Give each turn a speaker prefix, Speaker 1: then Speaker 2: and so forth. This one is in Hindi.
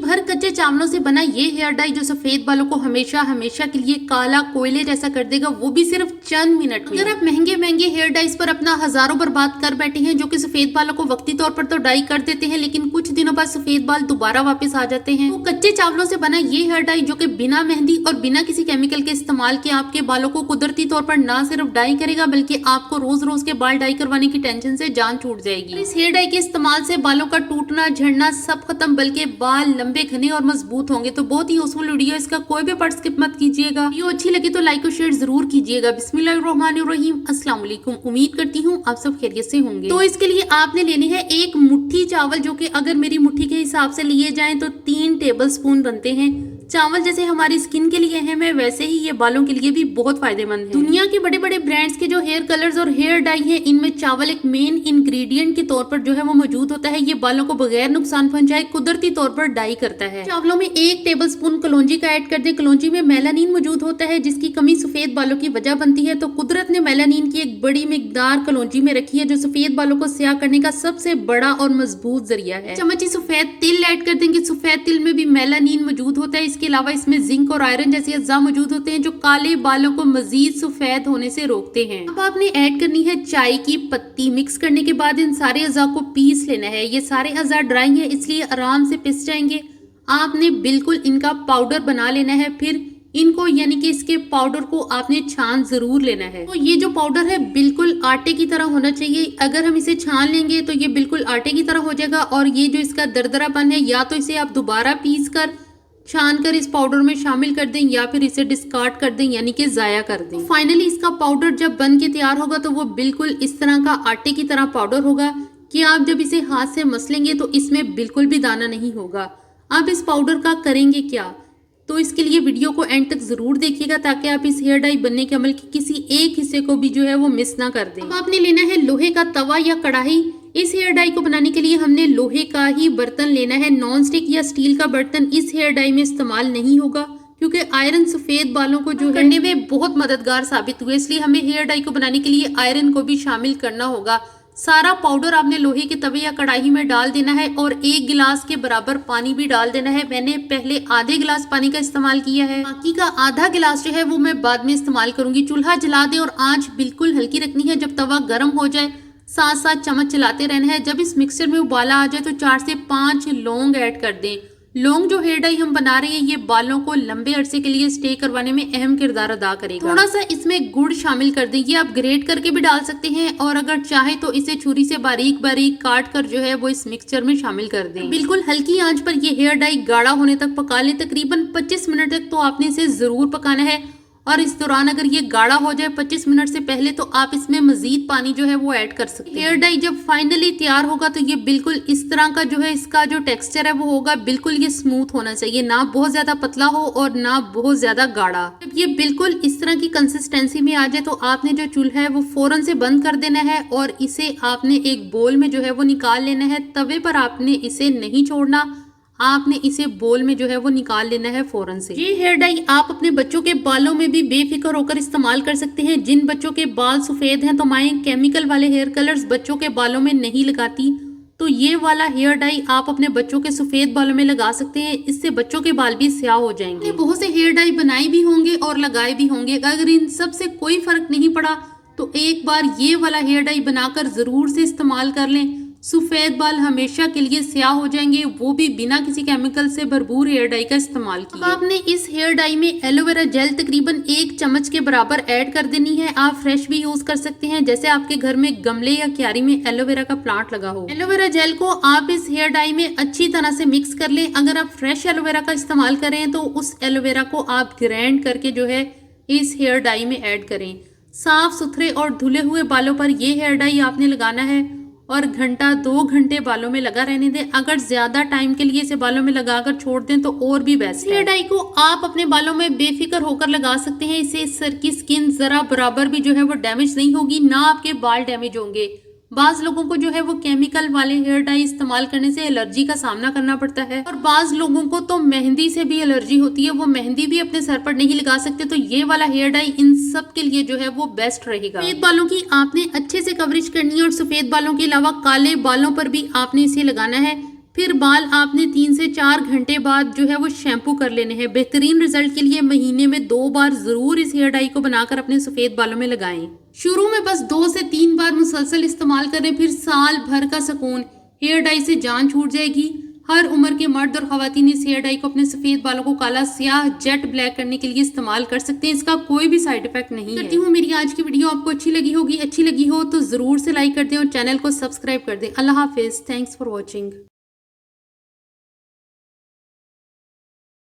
Speaker 1: भर कच्चे चावलों से बना ये हेयर डाई जो सफेद बालों को हमेशा हमेशा के लिए काला कोयले जैसा कर देगा, वो भी सिर्फ चंद मिनट में। अगर आप महंगे महंगे हेयर डाइस पर अपना हजारों बर्बाद कर बैठे हैं, जो कि सफेद बालों को वक्ती तौर पर तो डाई कर देते हैं, लेकिन कुछ दिनों बाद सफेद बाल दोबारा वापस आ जाते हैं, तो कच्चे चावलों से बना ये हेयर डाई जो कि बिना मेहंदी और बिना किसी केमिकल के इस्तेमाल के आपके बालों को कुदरती तौर पर ना सिर्फ डाई करेगा, बल्कि आपको रोज रोज के बाल डाई करवाने की टेंशन से जान छूट जाएगी। इस हेयर डाई के इस्तेमाल से बालों का टूटना झड़ना सब खत्म, बल्कि बाल लंबे घने और मजबूत होंगे। तो बहुत ही यूजफुल वीडियो, इसका कोई भी पार्ट स्किप मत कीजिएगा। वीडियो अच्छी लगी तो लाइक और शेयर जरूर कीजिएगा। बिस्मिल्लाहिर्रहमानिर्रहीम, अस्सलाम वालेकुम। उम्मीद करती हूँ आप सब खैरियत से होंगे। तो इसके लिए आपने लेने हैं एक मुट्ठी चावल, जो कि अगर मेरी मुट्ठी के हिसाब से लिए जाएं तो 3 टेबल स्पून बनते हैं। चावल जैसे हमारी स्किन के लिए अहम है, वैसे ही ये बालों के लिए भी बहुत फायदेमंद है। दुनिया के बड़े बड़े ब्रांड्स के जो हेयर कलर्स और हेयर डाई है, इनमें चावल एक मेन इंग्रेडिएंट के तौर पर जो है वो मौजूद होता है। ये बालों को बगैर नुकसान पहुंचाए कुदरती तौर पर डाई करता है। चावलों में 1 टेबल स्पून कलौंजी का ऐड कर दे। कलौंजी में मेलानिन मौजूद होता है, जिसकी कमी सफेद बालों की वजह बनती है। तो कुदरत ने मेलानिन की एक बड़ी मिकदार कलौंजी में रखी है, जो सफेद बालों को स्याह करने का सबसे बड़ा और मजबूत जरिया है। चम्मच सफेद तिल ऐड कर देंगे। सफेद तिल में भी मेलानिन मौजूद होता है। इसके अलावा इसमें जिंक और आयरन जैसे अज्जा मौजूद होते हैं, जो काले बालों को मजीद सफेद होने से रोकते हैं। अब आपने ऐड करनी है चाय की पत्ती। मिक्स करने के बाद इन सारे अज्जा को पीस लेना है। ये सारे अज्जा ड्राई है, इसलिए आराम से पिस जाएंगे। आपने बिल्कुल इनका पाउडर बना लेना है। फिर इनको यानी कि इसके पाउडर को आपने छान जरूर लेना है। तो ये जो पाउडर है बिल्कुल आटे की तरह होना चाहिए। अगर हम इसे छान लेंगे तो ये बिल्कुल आटे की तरह हो जाएगा। और ये जो इसका दरदरापन है, या तो इसे आप दोबारा पीस कर छान कर इस पाउडर में शामिल कर दें, या फिर इसे डिस्कार्ड कर दें, यानी कि जाया कर दें। फाइनली इसका पाउडर जब बन के तैयार होगा तो वो बिल्कुल इस तरह का आटे की तरह पाउडर होगा कि आप जब इसे हाथ से मसलेंगे तो इसमें बिल्कुल भी दाना नहीं होगा। अब इस पाउडर का करेंगे क्या, तो इसके लिए वीडियो को एंड तक जरूर देखिएगा, ताकि आप इस हेयर डाई बनने के अमल के किसी एक हिस्से को भी जो है वो मिस ना कर दें। अब आपने लेना है लोहे का तवा या कढ़ाई। इस हेयर डाई को बनाने के लिए हमने लोहे का ही बर्तन लेना है। नॉन स्टिक या स्टील का बर्तन इस हेयर डाई में इस्तेमाल नहीं होगा, क्योंकि आयरन सफेद बालों को जो करने में बहुत मददगार साबित हुए, इसलिए हमें हेयर डाई को बनाने के लिए आयरन को भी शामिल करना होगा। सारा पाउडर आपने लोहे के तवे या कढ़ाई में डाल देना है और 1 गिलास के बराबर पानी भी डाल देना है। मैंने पहले आधे गिलास पानी का इस्तेमाल किया है, बाकी का आधा गिलास जो है वो मैं बाद में इस्तेमाल करूंगी। चूल्हा जला दें और आंच बिल्कुल हल्की रखनी है। जब तवा गर्म हो जाए साथ साथ चम्मच चलाते रहना है। जब इस मिक्सचर में उबाला आ जाए तो 4 से 5 लौंग ऐड कर दें। लौंग जो हेयर डाई हम बना रहे हैं, ये बालों को लंबे अरसे के लिए स्टे करवाने में अहम किरदार अदा करेगा। थोड़ा सा इसमें गुड़ शामिल कर दें। ये आप ग्रेट करके भी डाल सकते हैं, और अगर चाहे तो इसे छुरी से बारीक बारीक काट कर जो है वो इस मिक्सचर में शामिल कर दें। बिल्कुल हल्की आंच पर ये हेयर डाई गाढ़ा होने तक पका लें। तकरीबन 25 मिनट तक तो आपने इसे जरूर पकाना है। और इस दौरान अगर ये गाढ़ा हो जाए 25 मिनट से पहले, तो आप इसमें मजीद पानी जो है वो ऐड कर सकते हैं। हेयर डाई जब फाइनली तैयार होगा तो ये बिल्कुल इस तरह का जो है इसका जो टेक्सचर है वो होगा। बिल्कुल ये स्मूथ होना चाहिए, ना बहुत ज्यादा पतला हो और ना बहुत ज्यादा गाढ़ा। जब ये बिल्कुल इस तरह की कंसिस्टेंसी में आ जाए तो आपने जो चूल्हा है वो फौरन से बंद कर देना है, और इसे आपने एक बोल में जो है वो निकाल लेना है। तवे पर आपने इसे नहीं छोड़ना, आपने इसे बोल में जो है वो निकाल लेना है फौरन से। ये हेयर डाई आप अपने बच्चों के बालों में भी बेफिक्र होकर इस्तेमाल कर सकते हैं। जिन बच्चों के बाल सफेद हैं तो माएं केमिकल वाले हेयर कलर्स बच्चों के बालों में नहीं लगाती, तो ये वाला हेयर डाई आप अपने बच्चों के सफेद बालों में लगा सकते हैं। इससे बच्चों के बाल भी स्याह हो जाएंगे। बहुत से हेयर डाई बनाए भी होंगे और लगाए भी होंगे। अगर इन सब से कोई फर्क नहीं पड़ा तो एक बार ये वाला हेयर डाई बनाकर जरूर से इस्तेमाल कर लें। सफेद बाल हमेशा के लिए स्याह हो जाएंगे, वो भी बिना किसी केमिकल से भरपूर हेयर डाई का इस्तेमाल किया। आपने इस हेयर डाई में एलोवेरा जेल तकरीबन 1 चम्मच के बराबर ऐड कर देनी है। आप फ्रेश भी यूज कर सकते हैं, जैसे आपके घर में गमले या क्यारी में एलोवेरा का प्लांट लगा हो। एलोवेरा जेल को आप इस हेयर डाई में अच्छी तरह से मिक्स कर लें। अगर आप फ्रेश एलोवेरा का इस्तेमाल करें तो उस एलोवेरा को आप ग्राइंड करके जो है इस हेयर डाई में ऐड करें। साफ सुथरे और धुले हुए बालों पर ये हेयर डाई आपने लगाना है और 1-2 घंटे बालों में लगा रहने दें। अगर ज्यादा टाइम के लिए इसे बालों में लगाकर छोड़ दें तो और भी बेस्ट है। हेयर डाई को आप अपने बालों में बेफिक्र होकर लगा सकते हैं। इससे सर की स्किन जरा बराबर भी जो है वो डैमेज नहीं होगी, ना आपके बाल डैमेज होंगे। बाज लोगों को जो है वो केमिकल वाले हेयर डाई इस्तेमाल करने से एलर्जी का सामना करना पड़ता है, और बाज लोगों को तो मेहंदी से भी एलर्जी होती है, वो मेहंदी भी अपने सर पर नहीं लगा सकते। तो ये वाला हेयर डाई इन सब के लिए जो है वो बेस्ट रहेगा। सफेद बालों की आपने अच्छे से कवरेज करनी है, और सफेद बालों के अलावा काले बालों पर भी आपने इसे लगाना है। फिर बाल आपने 3 से 4 घंटे बाद जो है वो शैम्पू कर लेने हैं। बेहतरीन रिजल्ट के लिए महीने में 2 बार जरूर इस हेयर डाई को बनाकर अपने सफेद बालों में लगाएं। शुरू में बस 2 से 3 बार मुसलसल इस्तेमाल करें, फिर साल भर का सुकून। हेयर डाई से जान छूट जाएगी। हर उम्र के मर्द और खवातीन इस हेयर डाई को अपने सफेद बालों को काला, स्याह, जेट ब्लैक करने के लिए इस्तेमाल कर सकते हैं। इसका कोई भी साइड इफेक्ट नहीं है। करती हूँ मेरी आज की वीडियो आपको अच्छी लगी होगी। अच्छी लगी हो तो जरूर से लाइक कर दें और चैनल को सब्सक्राइब कर दें। अल्लाह हाफिज। Thanks for watching.